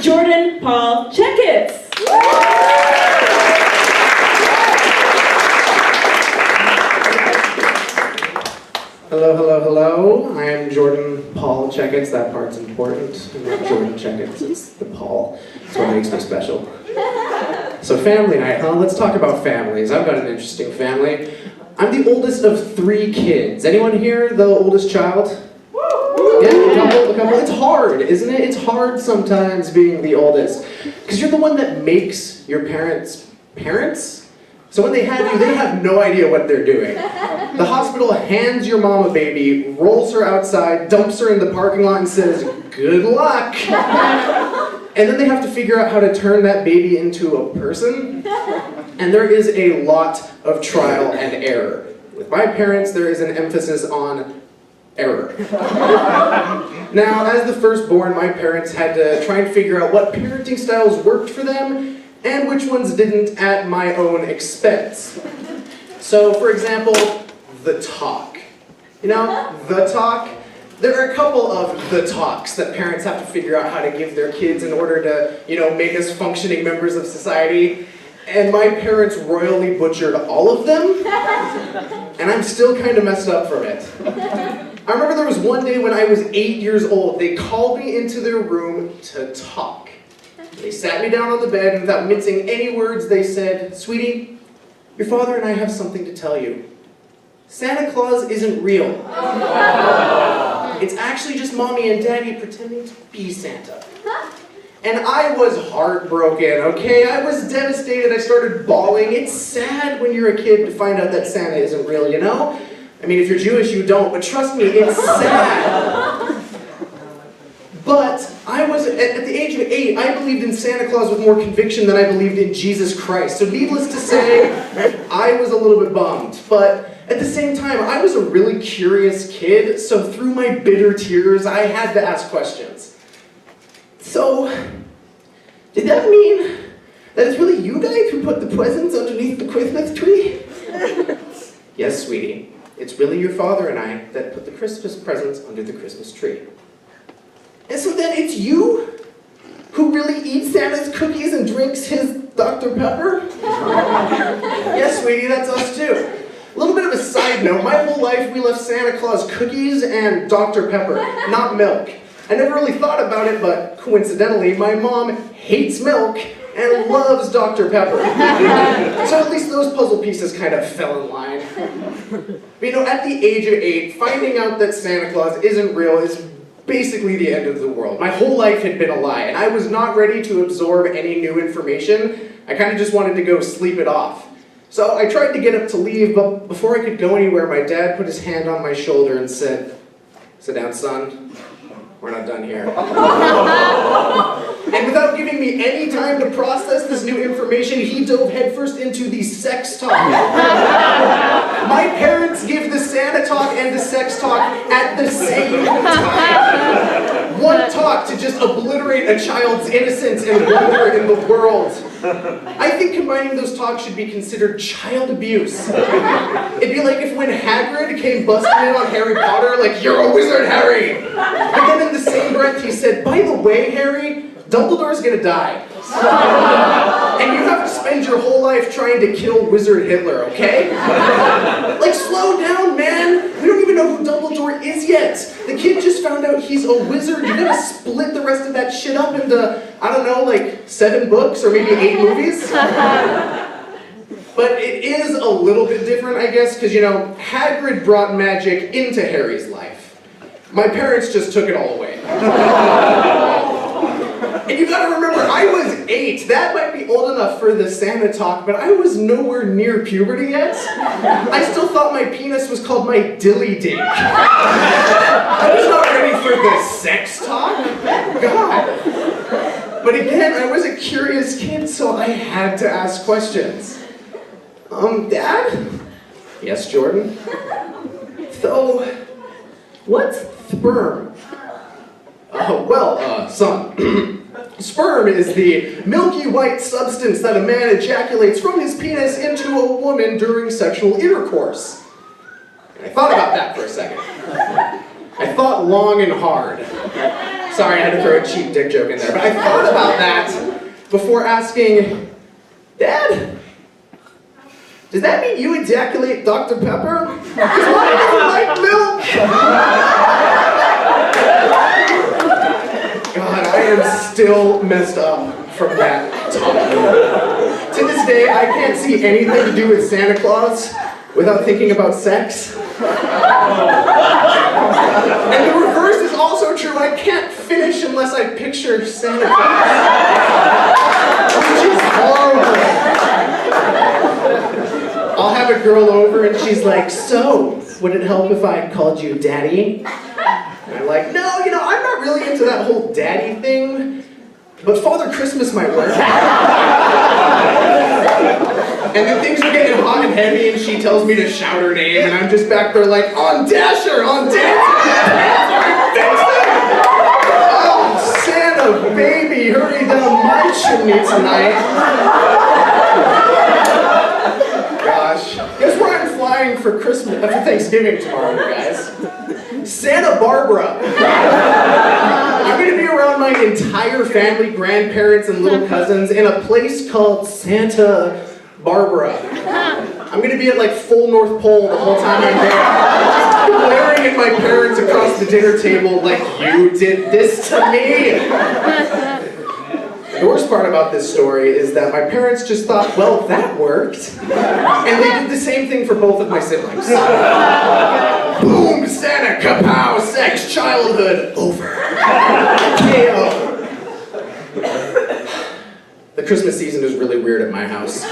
Jordan Paul Checkitts. Hello, hello, hello. I am Jordan Paul Checkitts. That part's important. I'm not Jordan Checkitts, it's the Paul. That's what makes me special. So family night, huh? Let's talk about families. I've got an interesting family. I'm the oldest of 3 kids. Anyone here the oldest child? Yeah, a couple. It's hard, isn't it? It's hard sometimes being the oldest. Because you're the one that makes your parents parents. So when they have you, they have no idea what they're doing. The hospital hands your mom a baby, rolls her outside, dumps her in the parking lot and says, "Good luck." And then they have to figure out how to turn that baby into a person. And there is a lot of trial and error. With my parents, there is an emphasis on error. Now, as the firstborn, my parents had to try and figure out what parenting styles worked for them and which ones didn't at my own expense. So, for example, the talk. You know, the talk? There are a couple of the talks that parents have to figure out how to give their kids in order to, make us functioning members of society. And my parents royally butchered all of them, and I'm still kind of messed up from it. I remember there was one day when I was 8 years old, they called me into their room to talk. They sat me down on the bed, and without mincing any words, they said, "Sweetie, your father and I have something to tell you. Santa Claus isn't real. It's actually just Mommy and Daddy pretending to be Santa." And I was heartbroken, okay? I was devastated. I started bawling. It's sad when you're a kid to find out that Santa isn't real, you know? I mean, if you're Jewish, you don't, but trust me, it's sad. But I was, at the age of 8, I believed in Santa Claus with more conviction than I believed in Jesus Christ. So needless to say, I was a little bit bummed. But at the same time, I was a really curious kid, so through my bitter tears, I had to ask questions. So, did that mean that it's really you guys who put the presents underneath the Christmas tree? Yes, sweetie. It's really your father and I that put the Christmas presents under the Christmas tree. And so then it's you who really eats Santa's cookies and drinks his Dr. Pepper? Yes, sweetie, that's us too. A little bit of a side note, my whole life we left Santa Claus cookies and Dr. Pepper, not milk. I never really thought about it, but coincidentally, my mom hates milk and loves Dr. Pepper. So at least those puzzle pieces kind of fell in line. But at the age of 8, finding out that Santa Claus isn't real is basically the end of the world. My whole life had been a lie, and I was not ready to absorb any new information. I kind of just wanted to go sleep it off. So I tried to get up to leave, but before I could go anywhere, my dad put his hand on my shoulder and said, "Sit down, son. We're not done here." And without giving me any time to process this new information, he dove headfirst into the sex talk. My parents give the Santa talk and the sex talk at the same time. One talk to just obliterate a child's innocence and wonder in the world. I think combining those talks should be considered child abuse. It'd be like if when Hagrid came busting in on Harry Potter, like, "You're a wizard, Harry!" But then in the same breath he said, "By the way, Harry, Dumbledore's gonna die. And you have to spend your whole life trying to kill Wizard Hitler, okay? Like, slow down, man. We don't even know who Dumbledore is yet. The kid just found out he's a wizard. You're gonna split the rest of that shit up into, I don't know, like 7 books or maybe 8 movies? But it is a little bit different, I guess, because, Hagrid brought magic into Harry's life. My parents just took it all away. And you gotta remember, I was 8. That might be old enough for the Santa talk, but I was nowhere near puberty yet. I still thought my penis was called my dilly dink. I was not ready for the sex talk. God. But again, I was a curious kid, so I had to ask questions. Dad? Yes, Jordan? So, what's sperm? Son. Sperm is the milky white substance that a man ejaculates from his penis into a woman during sexual intercourse. And I thought about that for a second. I thought long and hard. Sorry, I had to throw a cheap dick joke in there. But I thought about that before asking, Dad, does that mean you ejaculate Dr. Pepper? Because mine doesn't like milk. God, I am still messed up from that talk. To this day, I can't see anything to do with Santa Claus without thinking about sex. And the reverse is also true. I can't finish unless I picture Santa Claus. Which is horrible. I'll have a girl over and she's like, so, would it help if I called you Daddy? And I'm like, no, I'm not really into that whole daddy thing, but Father Christmas might work. And then things are getting hot and heavy and she tells me to shout her name and I'm just back there like, on Dasher, on Dancer, oh, Santa, baby, hurry down my chimney tonight. Gosh, guess where I'm flying for Thanksgiving tomorrow, you guys? Santa Barbara. I'm going to be around my entire family, grandparents, and little cousins in a place called Santa Barbara. I'm going to be at like full North Pole the whole time I'm there. Glaring at my parents across the dinner table like, you did this to me. The worst part about this story is that my parents just thought, well, that worked. And they did the same thing for both of my siblings. Boom, Santa, kapow, sex, childhood, over. KO. The Christmas season is really weird at my house.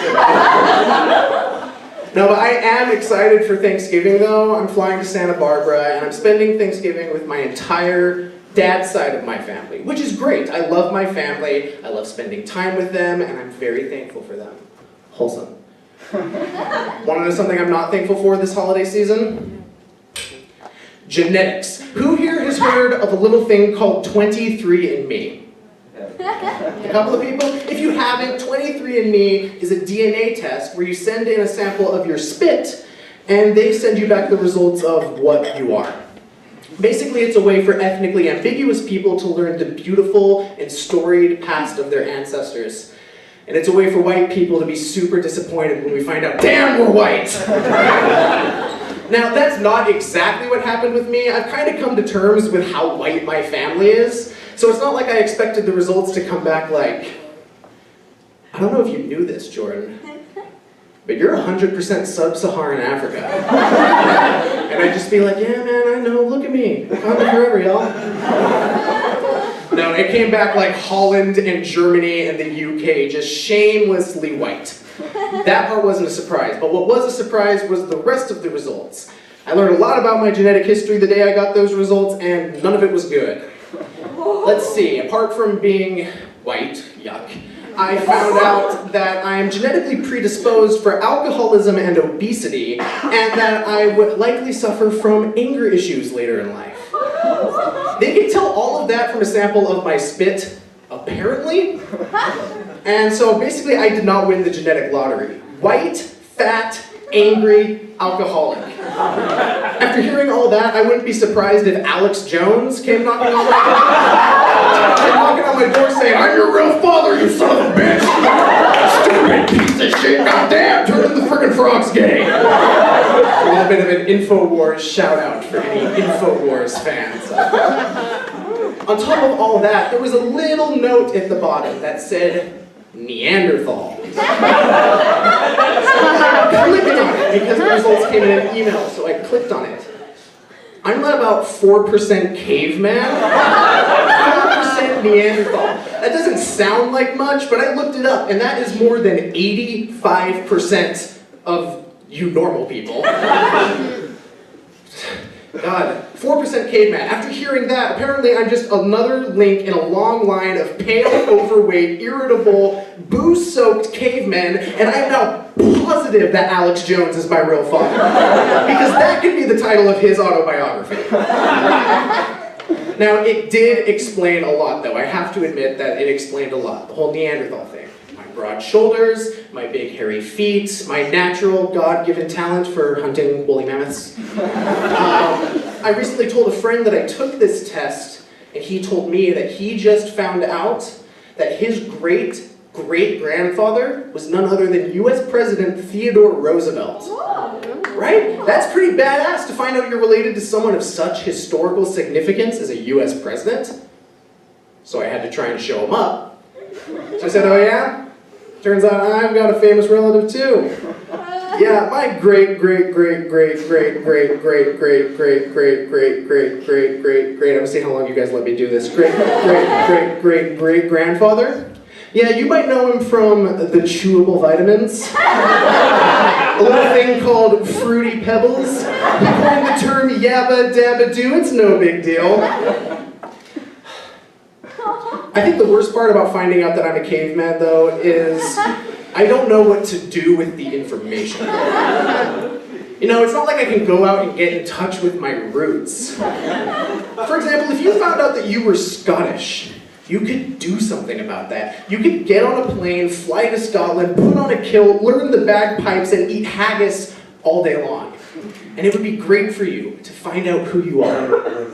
No, but I am excited for Thanksgiving though. I'm flying to Santa Barbara and I'm spending Thanksgiving with my entire dad's side of my family, which is great. I love my family, I love spending time with them, and I'm very thankful for them. Wholesome. Want to know something I'm not thankful for this holiday season? Genetics. Who here has heard of a little thing called 23andMe? A couple of people? If you haven't, 23andMe is a DNA test where you send in a sample of your spit, and they send you back the results of what you are. Basically, it's a way for ethnically ambiguous people to learn the beautiful and storied past of their ancestors. And it's a way for white people to be super disappointed when we find out, damn, we're white! Now, that's not exactly what happened with me. I've kind of come to terms with how white my family is. So it's not like I expected the results to come back like, I don't know if you knew this, Jordan, but you're 100% sub-Saharan Africa. And I'd just be like, yeah, man, I know, look at me. Wakanda forever, y'all. No, it came back like Holland and Germany and the UK, just shamelessly white. That part wasn't a surprise, but what was a surprise was the rest of the results. I learned a lot about my genetic history the day I got those results, and none of it was good. Let's see, apart from being white, yuck, I found out that I am genetically predisposed for alcoholism and obesity, and that I would likely suffer from anger issues later in life. They could tell all of that from a sample of my spit, apparently. And so basically I did not win the genetic lottery. White, fat, angry, alcoholic. After hearing all that, I wouldn't be surprised if Alex Jones came knocking on my door saying, I'm your real father, you son of a bitch! Stupid piece of shit, goddamn, turning the frickin' frogs gay! A little bit of an InfoWars shout out for any InfoWars fans. On top of all that, there was a little note at the bottom that said, Neanderthal. I clicked on it because the results came in an email, so I clicked on it. I'm at about 4% caveman, 4% Neanderthal. That doesn't sound like much, but I looked it up, and that is more than 85% of you normal people. God, 4% caveman. After hearing that, apparently I'm just another link in a long line of pale, overweight, irritable, booze-soaked cavemen, and I am now positive that Alex Jones is my real father. Because that could be the title of his autobiography. Now, it did explain a lot, though. I have to admit that it explained a lot. The whole Neanderthal thing. My broad shoulders, my big hairy feet, my natural God-given talent for hunting woolly mammoths. I recently told a friend that I took this test, and he told me that he just found out that his great-great-grandfather was none other than US President Theodore Roosevelt. Right? That's pretty badass to find out you're related to someone of such historical significance as a US president. So I had to try and show him up. So I said, oh yeah? Turns out I've got a famous relative too. Yeah, my great-great-great-great-great-great-great-great-great-great-great-great, I'm gonna see how long you guys let me do this, great-great-great-great-grandfather. Yeah, you might know him from the chewable vitamins. A little thing called Fruity Pebbles. He coined the term yabba dabba doo, it's no big deal. I think the worst part about finding out that I'm a caveman, though, is I don't know what to do with the information. You know, it's not like I can go out and get in touch with my roots. For example, if you found out that you were Scottish, you could do something about that. You could get on a plane, fly to Scotland, put on a kilt, learn the bagpipes, and eat haggis all day long. And it would be great for you to find out who you are.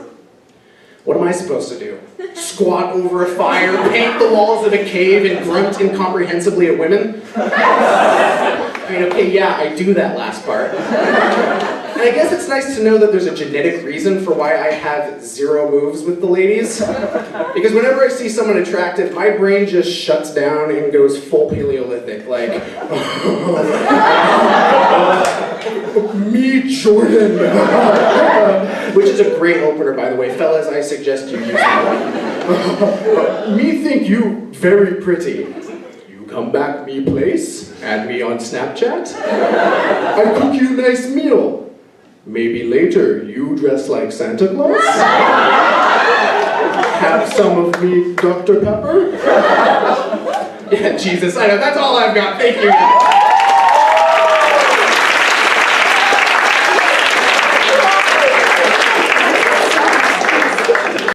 What am I supposed to do? Squat over a fire, paint the walls of a cave, and grunt incomprehensibly at women? I mean, okay, yeah, I do that last part. And I guess it's nice to know that there's a genetic reason for why I have 0 moves with the ladies. Because whenever I see someone attractive, my brain just shuts down and goes full Paleolithic, like, me, Jordan. Which is a great opener, by the way. Fellas, I suggest you use that. Me think you very pretty. You come back me place, add me on Snapchat. I cook you nice meal. Maybe later you dress like Santa Claus. Have some of me Dr. Pepper. Yeah, Jesus, I know, that's all I've got. Thank you.